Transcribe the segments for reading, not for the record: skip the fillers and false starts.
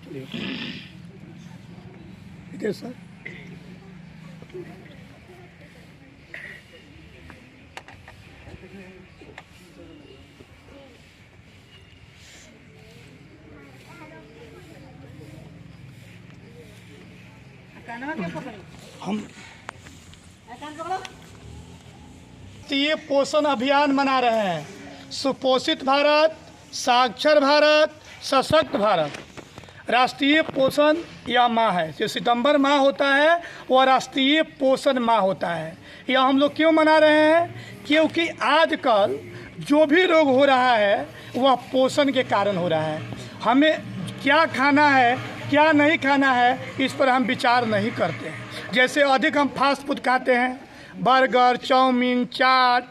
ठीक है सर। हम ये पोषण अभियान मना रहे हैं। सुपोषित भारत, साक्षर भारत, सशक्त भारत। राष्ट्रीय पोषण यह माह है, जो सितंबर माह होता है वह राष्ट्रीय पोषण माह होता है। यह हम लोग क्यों मना रहे हैं? क्योंकि आजकल जो भी रोग हो रहा है वह पोषण के कारण हो रहा है। हमें क्या खाना है, क्या नहीं खाना है, इस पर हम विचार नहीं करते हैं। जैसे अधिक हम फास्ट फूड खाते हैं, बर्गर, चाउमीन, चाट,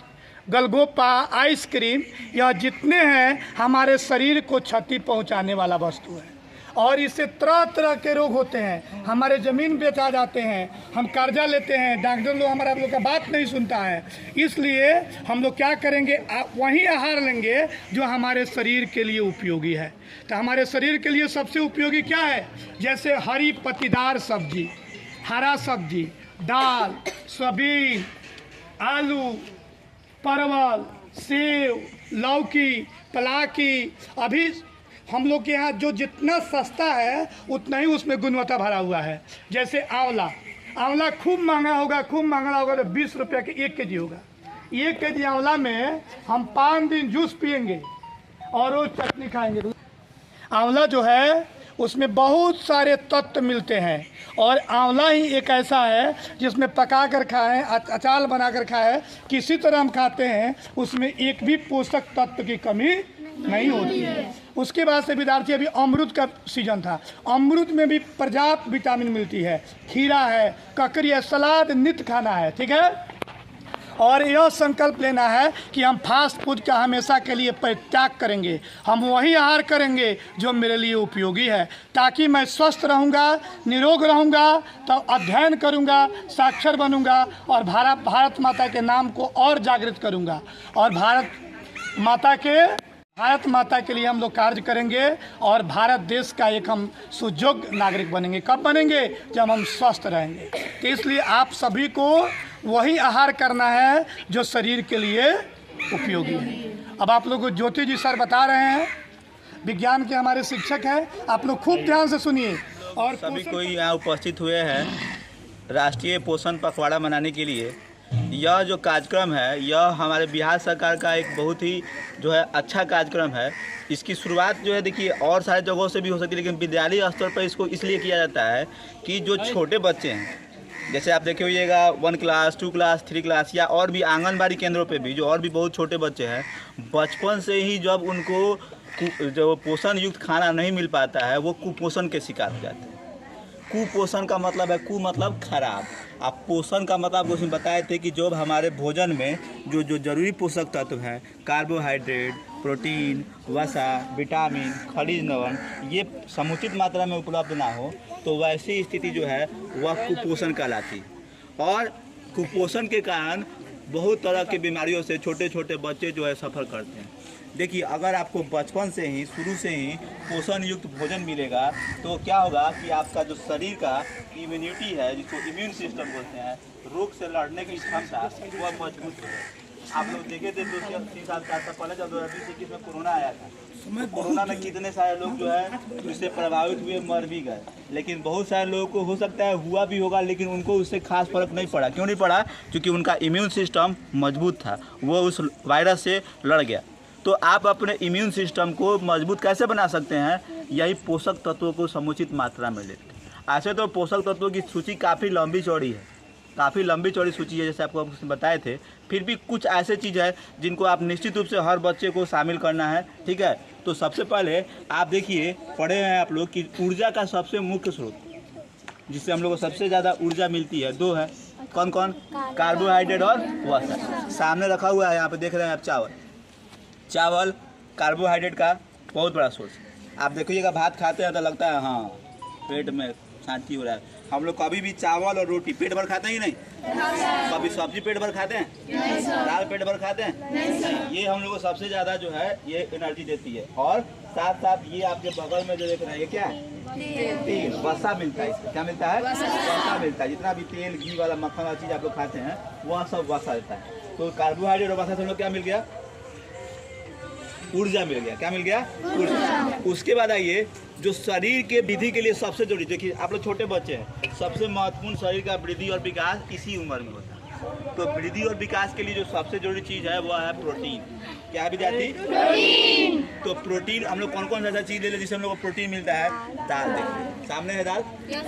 गलगोपा, आइसक्रीम, यह जितने हैं हमारे शरीर को क्षति पहुंचाने वाला वस्तु है और इससे तरह तरह के रोग होते हैं। हमारे ज़मीन बेचा जाते हैं, हम कर्जा लेते हैं, डॉक्टर लोग हमारा लोग का बात नहीं सुनता है। इसलिए हम लोग क्या करेंगे, वही आहार लेंगे जो हमारे शरीर के लिए उपयोगी है। तो हमारे शरीर के लिए सबसे उपयोगी क्या है? जैसे हरी पत्तीदार सब्जी, हरा सब्जी, दाल, सोयाबीन, आलू, परवल, सेव, लौकी, पलाकी। अभी हम लोग के यहाँ जो जितना सस्ता है उतना ही उसमें गुणवत्ता भरा हुआ है। जैसे आंवला, आंवला खूब महंगा होगा, खूब महंगा होगा तो 20 रुपये के 1 केजी होगा। 1 केजी आंवला में हम 5 दिन जूस पियेंगे और रोज चटनी खाएंगे। आंवला जो है उसमें बहुत सारे तत्व मिलते हैं और आंवला ही एक ऐसा है जिसमें पका कर खाएं, अचार बना कर खाएं, किसी तरह हम खाते हैं उसमें एक भी पोषक तत्व की कमी नहीं होती है। उसके बाद से विद्यार्थी, अभी अमरूद का सीजन था, अमरूद में भी पर्याप्त विटामिन मिलती है। खीरा है, ककड़ी है, सलाद नित्य खाना है, ठीक है। और यह संकल्प लेना है कि हम फास्ट फूड का हमेशा के लिए परित्याग करेंगे। हम वही आहार करेंगे जो मेरे लिए उपयोगी है, ताकि मैं स्वस्थ रहूँगा, निरोग रहूँगा, तो अध्ययन करूँगा, साक्षर बनूँगा और भारत माता के नाम को और जागृत करूँगा और भारत माता के लिए हम लोग कार्य करेंगे और भारत देश का एक हम सुयोग्य नागरिक बनेंगे। कब बनेंगे? जब हम स्वस्थ रहेंगे। तो इसलिए आप सभी को वही आहार करना है जो शरीर के लिए उपयोगी है। अब आप लोग को ज्योति जी सर बता रहे हैं, विज्ञान के हमारे शिक्षक हैं, आप लोग खूब ध्यान से सुनिए। और सभी कोई यहाँ उपस्थित हुए हैं राष्ट्रीय पोषण पखवाड़ा मनाने के लिए। यह जो कार्यक्रम है यह हमारे बिहार सरकार का एक बहुत ही जो है अच्छा कार्यक्रम है। इसकी शुरुआत जो है देखिए और सारे जगहों से भी हो सकती है, लेकिन विद्यालय स्तर पर इसको इसलिए किया जाता है कि जो छोटे बच्चे हैं, जैसे आप देखे होइएगा 1 क्लास, 2 क्लास, 3 क्लास या और भी आंगनबाड़ी केंद्रों पे भी जो और भी बहुत छोटे बच्चे हैं, बचपन से ही जब उनको जो पोषण युक्त खाना नहीं मिल पाता है वो कुपोषण के शिकार हो जाते हैं। कुपोषण का मतलब है, कु मतलब खराब, आप पोषण का मतलब उसमें बताए थे कि जो हमारे भोजन में जो जरूरी पोषक तत्व हैं, कार्बोहाइड्रेट, प्रोटीन, वसा, विटामिन, खनिज लवण, ये समुचित मात्रा में उपलब्ध ना हो तो वैसी स्थिति जो है वह कुपोषण कहलाती। और कुपोषण के कारण बहुत तरह की बीमारियों से छोटे छोटे बच्चे जो है सफ़र करते हैं। देखिए, अगर आपको बचपन से ही, शुरू से ही पोषण युक्त भोजन मिलेगा तो क्या होगा कि आपका जो शरीर का इम्यूनिटी है, जिसको इम्यून सिस्टम बोलते हैं, रोग से लड़ने की क्षमता वह मजबूत है। आप लोग देखे थे 2-3 साल 4 साल पहले जब 2020-21 में कोरोना आया था, कोरोना में कितने सारे लोग जो है उससे प्रभावित हुए, मर भी गए। लेकिन बहुत सारे लोगों को हो सकता है हुआ भी होगा, लेकिन उनको उससे खास फर्क नहीं पड़ा। क्यों नहीं पड़ा? क्योंकि उनका इम्यून सिस्टम मजबूत था, वो उस वायरस से लड़ गया। तो आप अपने इम्यून सिस्टम को मजबूत कैसे बना सकते हैं? यही पोषक तत्वों को समुचित मात्रा में लेते हैं। ऐसे तो पोषक तत्वों की सूची काफ़ी लंबी चौड़ी है, काफ़ी लंबी चौड़ी सूची है, जैसे आपको बताए थे। फिर भी कुछ ऐसे चीज़ है जिनको आप निश्चित रूप से हर बच्चे को शामिल करना है, ठीक है। तो सबसे पहले आप देखिए, पढ़े हैं आप लोग कि ऊर्जा का सबसे मुख्य स्रोत जिससे हम लोग को सबसे ज़्यादा ऊर्जा मिलती है, 2 है। कौन कौन? कार्बोहाइड्रेट और वसा। सामने रखा हुआ है, यहाँ पे देख रहे हैं आप, चावल कार्बोहाइड्रेट का बहुत बड़ा सोर्स। आप देखिएगा भात खाते हैं तो लगता है हाँ पेट में शांति हो रहा है। हम लोग कभी भी चावल और रोटी पेट भर खाते हैं ही नहीं? कभी सब्जी पेट भर खाते हैं? दाल पेट भर खाते हैं? नहीं। ये हम लोग को सबसे ज़्यादा जो है ये एनर्जी देती है। और साथ साथ ये आपके बगल में जो देख रहे हैं ये क्या है, तेल, वसा मिलता है इसमें। क्या मिलता है? वसा मिलता है। जितना भी तेल, घी वाला, मक्खन वाला चीज़ आप लोग खाते हैं वह सब वसा देता है। तो कार्बोहाइड्रेट और वसा से हम लोग क्या मिल गया? ऊर्जा मिल गया। क्या मिल गया? ऊर्जा। उसके बाद आइए जो शरीर के वृद्धि के लिए सबसे जरूरी, देखिए आप लोग छोटे बच्चे हैं, सबसे महत्वपूर्ण शरीर का वृद्धि और विकास इसी उम्र में होता है। तो वृद्धि और विकास के लिए जो सबसे जरूरी चीज़ है वह है प्रोटीन। क्या है विद्यार्थी? प्रोटीन। तो प्रोटीन हम लोग कौन कौन सा चीज़ ले लें जिससे हम लोग को प्रोटीन मिलता है? दाल। देखिए सामने है दाल।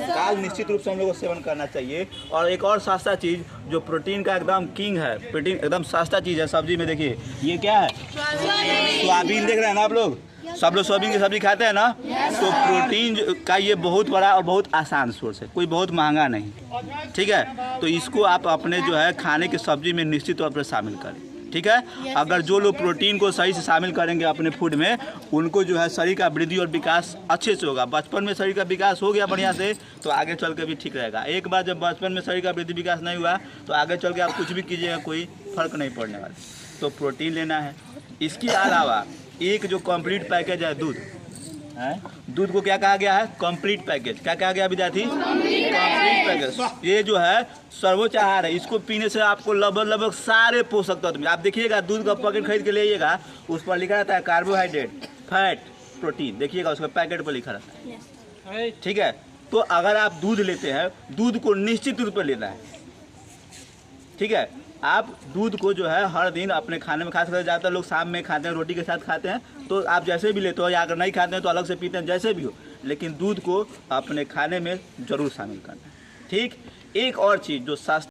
दाल निश्चित रूप से हम लोग को सेवन करना चाहिए। और एक और सस्ता चीज़ जो प्रोटीन का एकदम किंग है, प्रोटीन एकदम सस्ता चीज़ है सब्जी में, देखिए ये क्या है? सोयाबीन। देख रहे हैं ना आप लोग? सब लोग सोयाबीन की सब्जी खाते हैं ना? तो प्रोटीन का ये बहुत बड़ा और बहुत आसान सोर्स है, कोई बहुत महंगा नहीं, ठीक है? तो इसको आप अपने जो है खाने की सब्जी में निश्चित तौर पर शामिल करें, ठीक है? अगर जो लोग प्रोटीन को सही से शामिल करेंगे अपने फूड में, उनको जो है शरीर का वृद्धि और विकास अच्छे से होगा। बचपन में शरीर का विकास हो गया बढ़िया से तो आगे चल के भी ठीक रहेगा। एक बार जब बचपन में शरीर का वृद्धि विकास नहीं हुआ तो आगे चल के आप कुछ भी कीजिएगा कोई फर्क नहीं पड़ने वाला। तो प्रोटीन लेना है। इसके अलावा एक जो कंप्लीट पैकेज है दूध है, दूध को क्या कहा गया है? Complete package. क्या कहा गया विद्यार्थी? Complete package. ये जो है सर्वोच्च आहार है, इसको पीने से आपको लगभग सारे पोषक तत्व। आप देखिएगा दूध का पैकेट खरीद के लाइएगा, उस पर लिखा रहता है कार्बोहाइड्रेट, फैट, प्रोटीन। देखिएगा उसका पैकेट पर लिखा रहता है, ठीक है? तो अगर आप दूध लेते हैं, दूध को निश्चित रूप से लेना है, ठीक है? आप दूध को जो है हर दिन अपने खाने में, खासकर ज़्यादातर लोग शाम में खाते हैं, रोटी के साथ खाते हैं, तो आप जैसे भी लेते हो या अगर नहीं खाते हैं तो अलग से पीते हैं, जैसे भी हो, लेकिन दूध को अपने खाने में ज़रूर शामिल करना है, ठीक? एक और चीज़ जो सस्ता